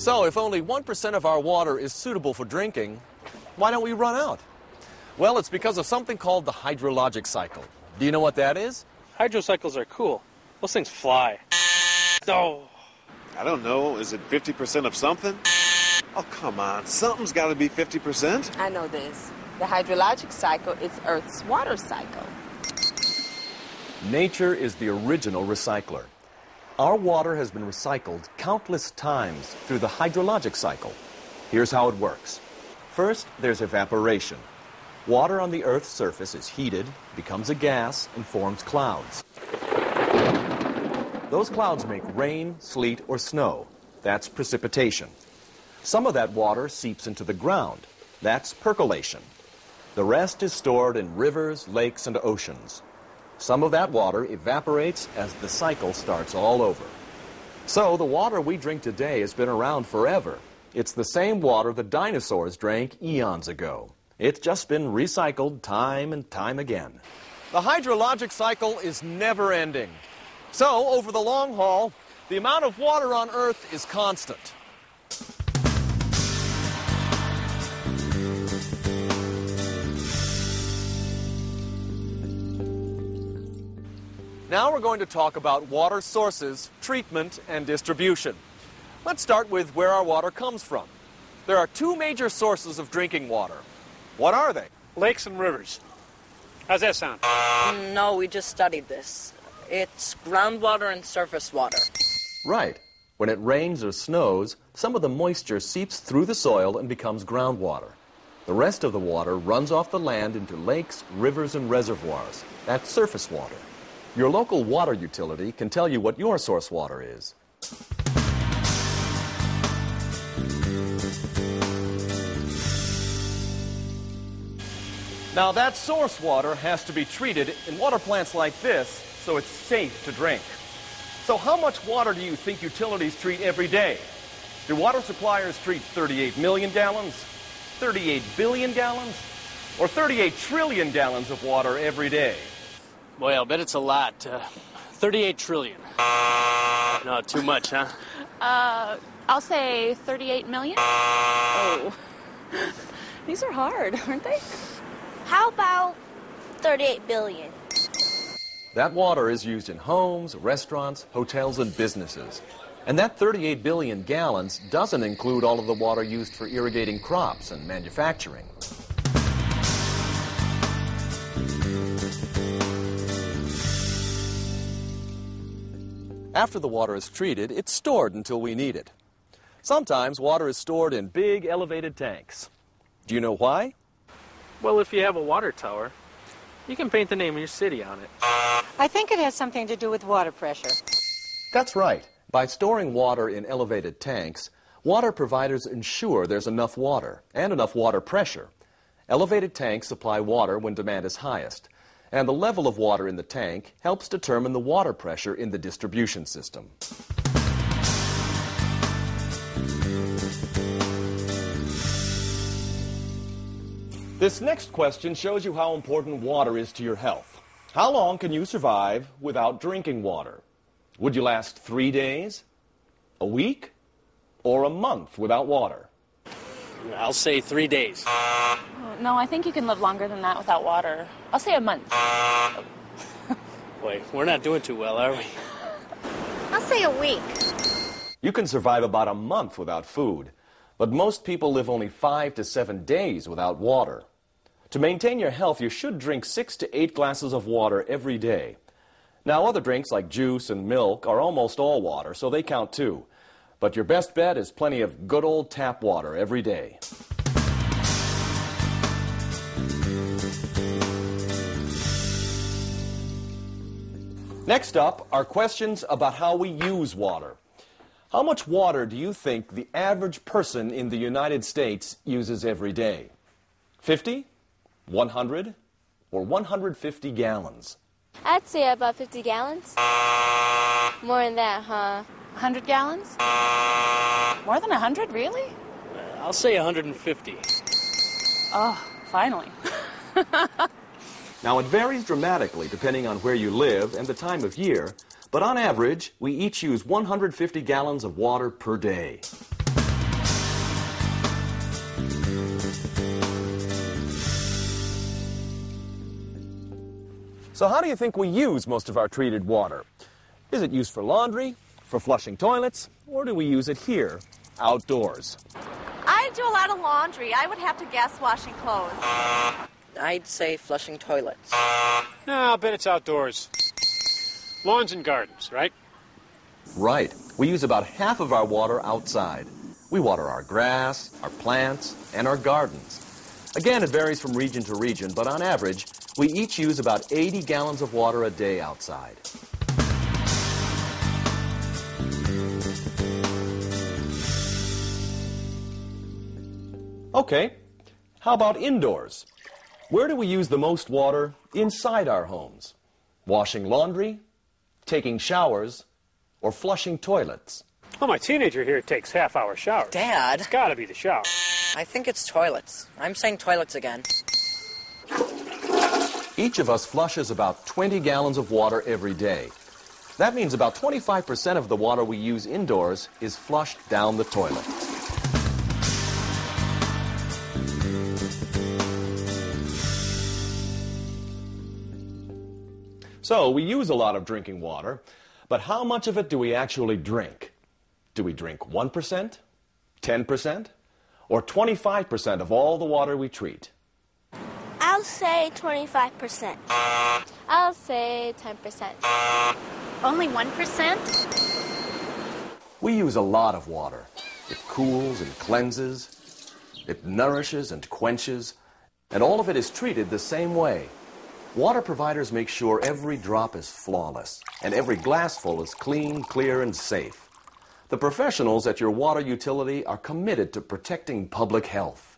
So if only 1% of our water is suitable for drinking, why don't we run out? Well, it's because of something called the hydrologic cycle. Do you know what that is? Hydrocycles are cool. Those things fly. Oh. I don't know. Is it 50% of something? Oh, come on. Something's got to be 50%. I know this. The hydrologic cycle is Earth's water cycle. Nature is the original recycler. Our water has been recycled countless times through the hydrologic cycle. Here's how it works. First, there's evaporation. Water on the Earth's surface is heated, becomes a gas, and forms clouds. Those clouds make rain, sleet, or snow. That's precipitation. Some of that water seeps into the ground. That's percolation. The rest is stored in rivers, lakes, and oceans. Some of that water evaporates as the cycle starts all over. So the water we drink today has been around forever. It's the same water the dinosaurs drank eons ago. It's just been recycled time and time again. The hydrologic cycle is never ending. So, over the long haul, the amount of water on Earth is constant. Now we're going to talk about water sources, treatment, and distribution. Let's start with where our water comes from. There are two major sources of drinking water. What are they? Lakes and rivers. How's that sound? No, we just studied this. It's groundwater and surface water. Right. When it rains or snows, some of the moisture seeps through the soil and becomes groundwater. The rest of the water runs off the land into lakes, rivers, and reservoirs. That's surface water. Your local water utility can tell you what your source water is. Now that source water has to be treated in water plants like this so it's safe to drink. So how much water do you think utilities treat every day? Do water suppliers treat 38 million gallons, 38 billion gallons, or 38 trillion gallons of water every day? Boy, I'll bet it's a lot. 38 trillion. No, too much, huh? I'll say 38 million. Oh. These are hard, aren't they? How about 38 billion? That water is used in homes, restaurants, hotels, and businesses. And that 38 billion gallons doesn't include all of the water used for irrigating crops and manufacturing. After the water is treated, it's stored until we need it. Sometimes water is stored in big elevated tanks. Do you know why? Well, if you have a water tower, you can paint the name of your city on it. I think it has something to do with water pressure. That's right. By storing water in elevated tanks, water providers ensure there's enough water and enough water pressure. Elevated tanks supply water when demand is highest, and the level of water in the tank helps determine the water pressure in the distribution system. This next question shows you how important water is to your health. How long can you survive without drinking water? Would you last 3 days, a week, or a month without water? I'll say 3 days. No, I think you can live longer than that without water. I'll say a month. Boy, we're not doing too well, are we? I'll say a week. You can survive about a month without food, but most people live only 5 to 7 days without water. To maintain your health, you should drink 6 to 8 glasses of water every day. Now, other drinks like juice and milk are almost all water, so they count too. But your best bet is plenty of good old tap water every day. Next up are questions about how we use water. How much water do you think the average person in the United States uses every day? 50, 100, or 150 gallons? I'd say about 50 gallons. More than that, huh? 100 gallons? More than 100, really? I'll say 150. Oh, finally. Now, it varies dramatically depending on where you live and the time of year, but on average, we each use 150 gallons of water per day. So how do you think we use most of our treated water? Is it used for laundry, for flushing toilets, or do we use it here, outdoors? I do a lot of laundry. I would have to guess washing clothes. I'd say flushing toilets. No, I'll bet it's outdoors. Lawns and gardens, right? Right. We use about half of our water outside. We water our grass, our plants, and our gardens. Again, it varies from region to region, but on average, we each use about 80 gallons of water a day outside. Okay, how about indoors? Where do we use the most water inside our homes? Washing laundry, taking showers, or flushing toilets? Well, my teenager here takes half-hour showers. Dad? It's gotta be the shower. I think it's toilets. I'm saying toilets again. Each of us flushes about 20 gallons of water every day. That means about 25% of the water we use indoors is flushed down the toilet. So we use a lot of drinking water, but how much of it do we actually drink? Do we drink 1%, 10%, or 25% of all the water we treat? I'll say 25%. I'll say 10%. Only 1%? We use a lot of water. It cools and cleanses, it nourishes and quenches, and all of it is treated the same way. Water providers make sure every drop is flawless and every glassful is clean, clear, and safe. The professionals at your water utility are committed to protecting public health.